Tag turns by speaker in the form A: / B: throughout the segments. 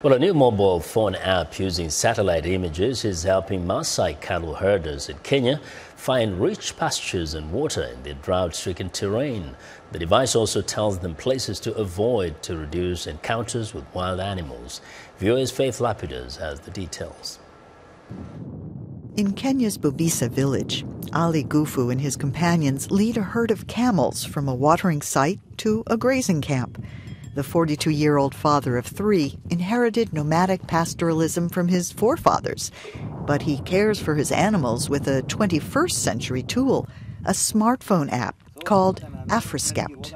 A: Well, a new mobile phone app using satellite images is helping Massai cattle herders in Kenya find rich pastures and water in the drought-stricken terrain. The device also tells them places to avoid to reduce encounters with wild animals. VOA's Faith Lapidus has the details.
B: In Kenya's Bubisa village, Ali Gufu and his companions lead a herd of camels from a watering site to a grazing camp. The 42-year-old father of three inherited nomadic pastoralism from his forefathers, but he cares for his animals with a 21st century tool, a smartphone app called AfriScout.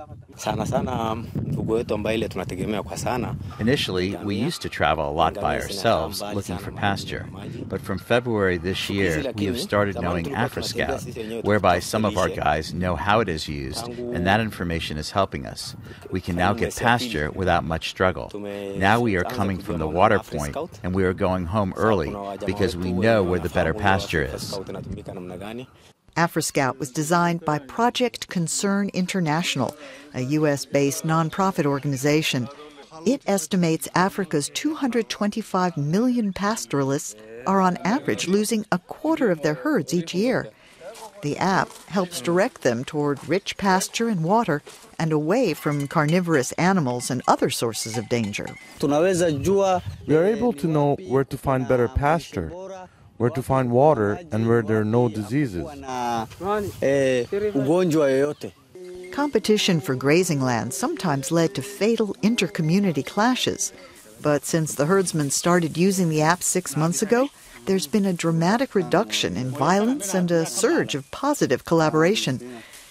C: Initially, we used to travel a lot by ourselves looking for pasture, but from February this year, we have started knowing AfriScout, whereby some of our guys know how it is used, and that information is helping us. We can now get pasture without much struggle. Now we are coming from the water point, and we are going home early because we know where the better pasture is.
B: AfriScout was designed by Project Concern International, a U.S.-based nonprofit organization. It estimates Africa's 225 million pastoralists are on average losing a quarter of their herds each year. The app helps direct them toward rich pasture and water and away from carnivorous animals and other sources of danger.
D: We are able to know where to find better pasture, where to find water, and where there are no diseases.
B: Competition for grazing land sometimes led to fatal inter-community clashes. But since the herdsmen started using the app 6 months ago, there's been a dramatic reduction in violence and a surge of positive collaboration.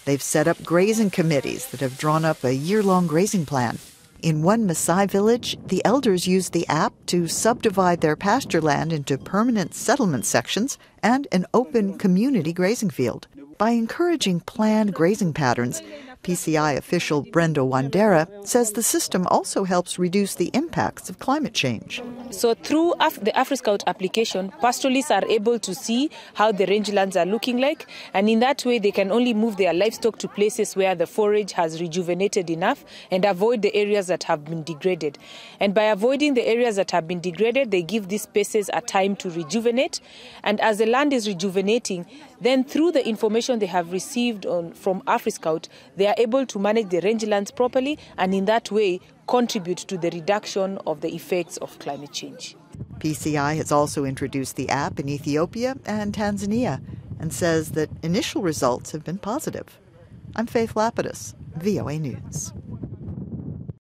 B: They've set up grazing committees that have drawn up a year-long grazing plan. In one Massai village, the elders used the app to subdivide their pasture land into permanent settlement sections and an open community grazing field. By encouraging planned grazing patterns, PCI official Brenda Wandera says the system also helps reduce the impacts of climate change.
E: So through the AfriScout application, pastoralists are able to see how the rangelands are looking like, and in that way they can only move their livestock to places where the forage has rejuvenated enough and avoid the areas that have been degraded. And by avoiding the areas that have been degraded, they give these spaces a time to rejuvenate. And as the land is rejuvenating, then through the information they have received from AfriScout, they are able to manage the rangelands properly and in that way contribute to the reduction of the effects of climate change.
B: PCI has also introduced the app in Ethiopia and Tanzania and says that initial results have been positive. I'm Faith Lapidus, VOA News.